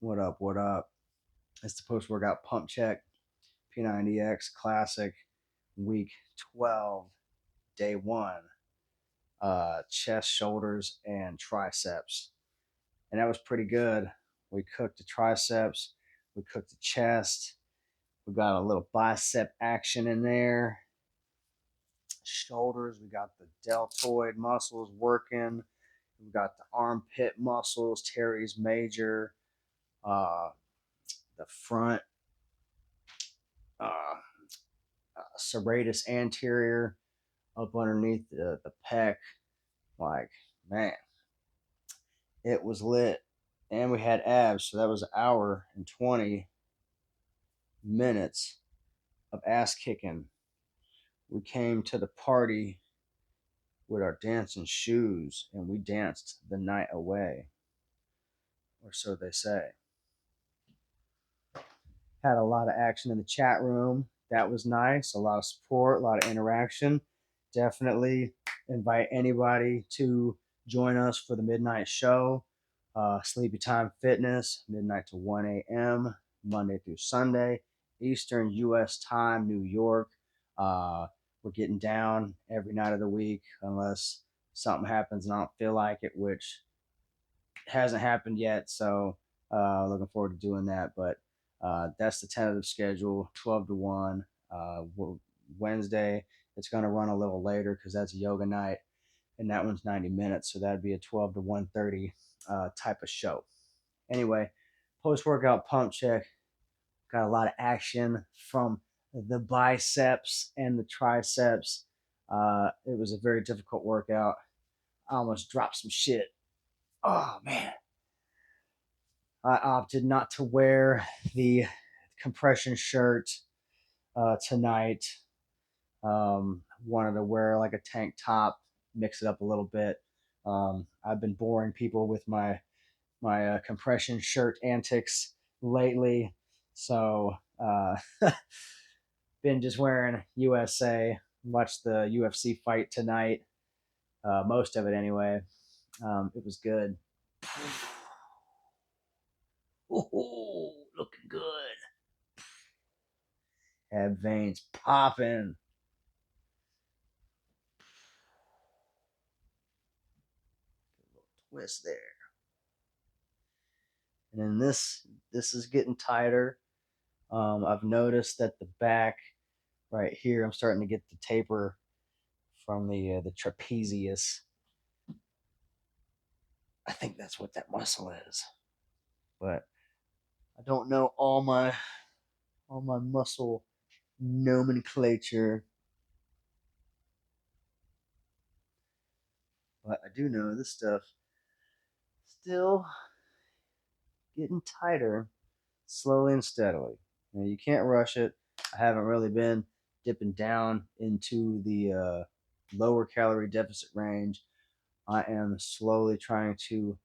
What up? What up? It's the post workout pump check, P90X Classic, week 12, day one. Chest, shoulders, and triceps. And that was pretty good. We cooked the triceps, we cooked the chest, we got a little bicep action in there. Shoulders, we got the deltoid muscles working. We got the armpit muscles, teres major, uh, the front uh, serratus anterior up underneath the pec. Like, man, it was lit. And we had abs, so that was an hour and 20 minutes of ass kicking. We came to the party with our dancing shoes and we danced the night away, or so they say. Had a lot of action in the chat room. That was nice. A lot of support, a lot of interaction. Definitely invite anybody to join us for the midnight show. Sleepy Time Fitness, midnight to 1 a.m., Monday through Sunday, Eastern U.S. time, New York. We're getting down every night of the week unless something happens and I don't feel like it, which hasn't happened yet. So looking forward to doing that. But that's the tentative schedule, 12 to 1. Wednesday, it's going to run a little later because that's a yoga night, and that one's 90 minutes. So that'd be a 12 to 1:30 type of show. Anyway, post-workout pump check. Got a lot of action from the biceps and the triceps. It was a very difficult workout. I almost dropped some shit. Oh, man. I opted not to wear the compression shirt tonight. Wanted to wear like a tank top, mix it up a little bit. I've been boring people with my compression shirt antics lately, so been just wearing USA. Watched the UFC fight tonight, most of it anyway. It was good. Ooh, looking good. Had veins popping. Twist there. And then this is getting tighter. I've noticed that the back right here, I'm starting to get the taper from the trapezius. I think that's what that muscle is, but I don't know all my muscle nomenclature. But I do know this stuff still getting tighter slowly and steadily. You can't rush it. I haven't really been dipping down into the lower calorie deficit range. I am slowly trying to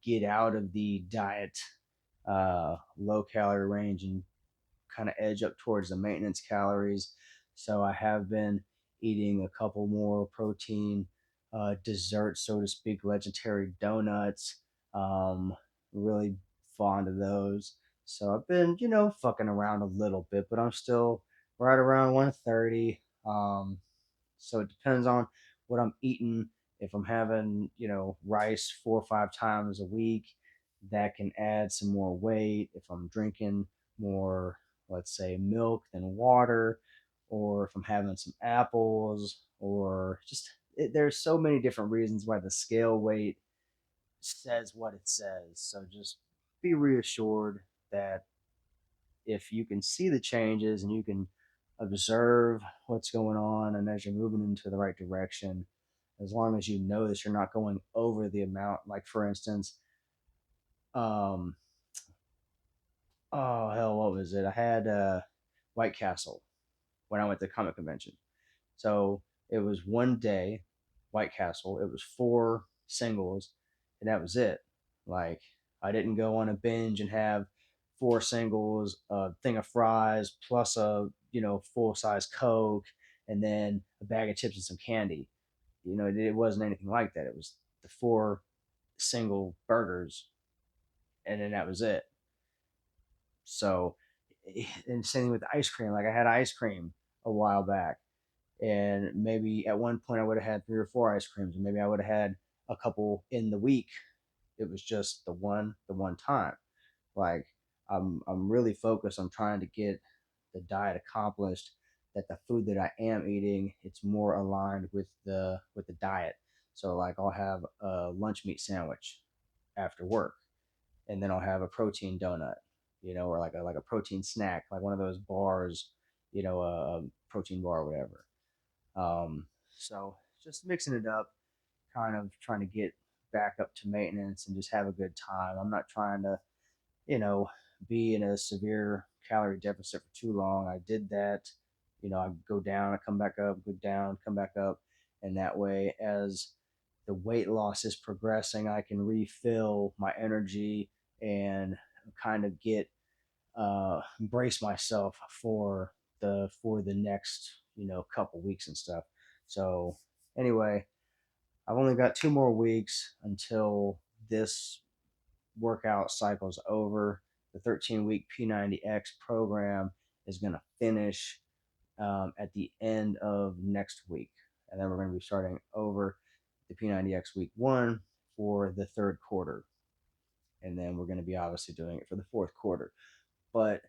get out of the diet low calorie range and kind of edge up towards the maintenance calories. So I have been eating a couple more protein desserts, so to speak, legendary donuts. Really fond of those. So I've been, fucking around a little bit, but I'm still right around 130. So it depends on what I'm eating. If I'm having, rice 4 or 5 times a week, that can add some more weight. If I'm drinking more, let's say, milk than water, or if I'm having some apples, or just there's so many different reasons why the scale weight says what it says. So just be reassured that if you can see the changes and you can observe what's going on, and as you're moving into the right direction, as long as you know that you're not going over the amount, like for instance, um, oh hell, what was it? I had White Castle when I went to comic convention. So it was one day, White Castle. It was four singles, and that was it. Like I didn't go on a binge and have four singles, a thing of fries, plus a full size Coke, and then a bag of chips and some candy. It wasn't anything like that. It was the four single burgers, and then that was it. So, and same thing with ice cream. Like I had ice cream a while back, and maybe at one point I would have had 3 or 4 ice creams, and maybe I would have had a couple in the week. It was just the one time. Like I'm really focused on trying to get the diet accomplished. That the food that I am eating, it's more aligned with the diet. So like I'll have a lunch meat sandwich after work, and then I'll have a protein donut, or like a protein snack, like one of those bars, a protein bar or whatever. So just mixing it up, kind of trying to get back up to maintenance and just have a good time. I'm not trying to, you know, be in a severe calorie deficit for too long. I did that. I go down, I come back up, go down, come back up. And that way, as the weight loss is progressing, I can refill my energy and kind of get brace myself for the next couple weeks and stuff. So anyway, I've only got 2 more weeks until this workout cycle's over. The 13-week P90X program is going to finish at the end of next week. And then we're going to be starting over the P90X week 1 for the third quarter. And then we're going to be obviously doing it for the fourth quarter. But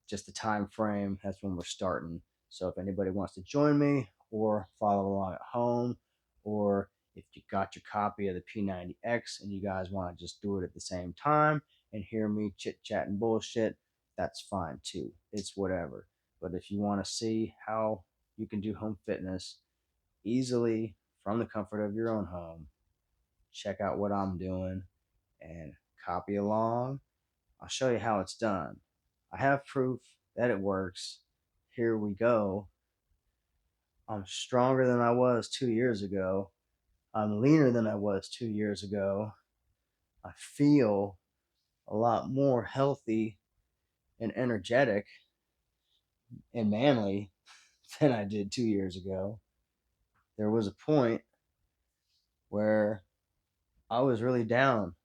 just the time frame, that's when we're starting. So if anybody wants to join me or follow along at home, or if you got your copy of the P90X and you guys want to just do it at the same time and hear me chit chat and bullshit, that's fine too. It's whatever. But if you want to see how you can do home fitness easily from the comfort of your own home, check out what I'm doing and copy along. I'll show you how it's done. I have proof that it works. Here we go. I'm stronger than I was 2 years ago. I'm leaner than I was 2 years ago. I feel a lot more healthy and energetic and manly than I did 2 years ago. There was a point where I was really down.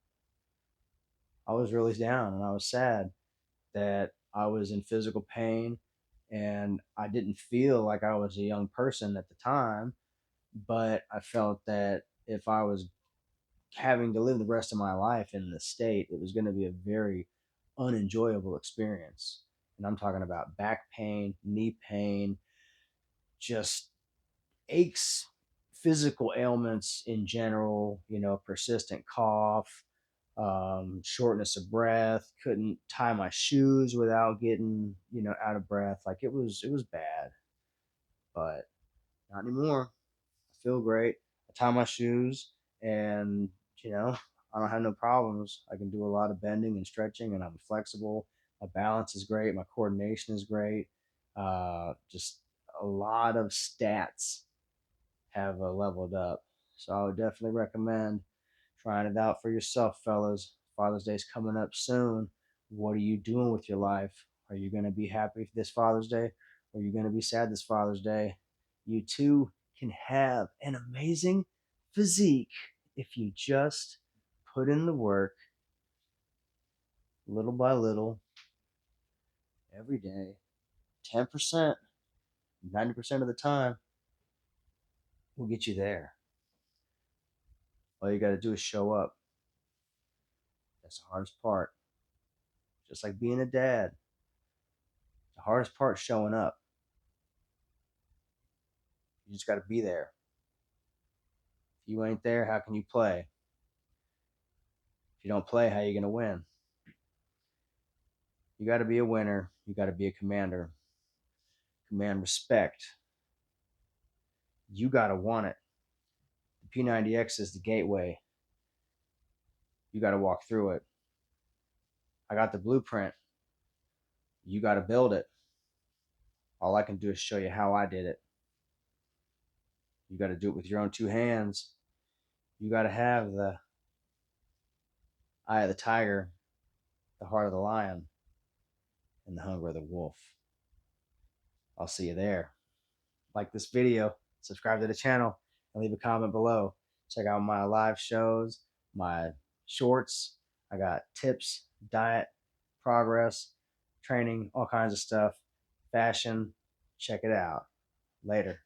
I was really down and I was sad that I was in physical pain and I didn't feel like I was a young person at the time, but I felt that if I was having to live the rest of my life in the state, it was going to be a very unenjoyable experience. And I'm talking about back pain, knee pain, just aches, physical ailments in general, persistent cough, shortness of breath, couldn't tie my shoes without getting, out of breath. Like it was bad, but not anymore. I feel great. I tie my shoes and, you know, I don't have no problems. I can do a lot of bending and stretching and I'm flexible. My balance is great. My coordination is great. Just a lot of stats have leveled up. So I would definitely recommend trying it out for yourself, fellas. Father's Day's coming up soon. What are you doing with your life? Are you going to be happy this Father's Day? Or are you going to be sad this Father's Day? You too can have an amazing physique if you just put in the work little by little every day. 10%, 90% of the time will get you there. All you got to do is show up. That's the hardest part. Just like being a dad, the hardest part is showing up. You just got to be there. If you ain't there, how can you play? If you don't play, how are you going to win? You got to be a winner. You got to be a commander. Command respect. You got to want it. The P90X is the gateway. You got to walk through it. I got the blueprint. You got to build it. All I can do is show you how I did it. You got to do it with your own 2 hands. You got to have the eye of the tiger, the heart of the lion, and the hunger of the wolf. I'll see you there. Like this video, subscribe to the channel, and leave a comment below. Check out my live shows, my shorts. I got tips diet, progress, training, all kinds of stuff, fashion. Check it out. Later.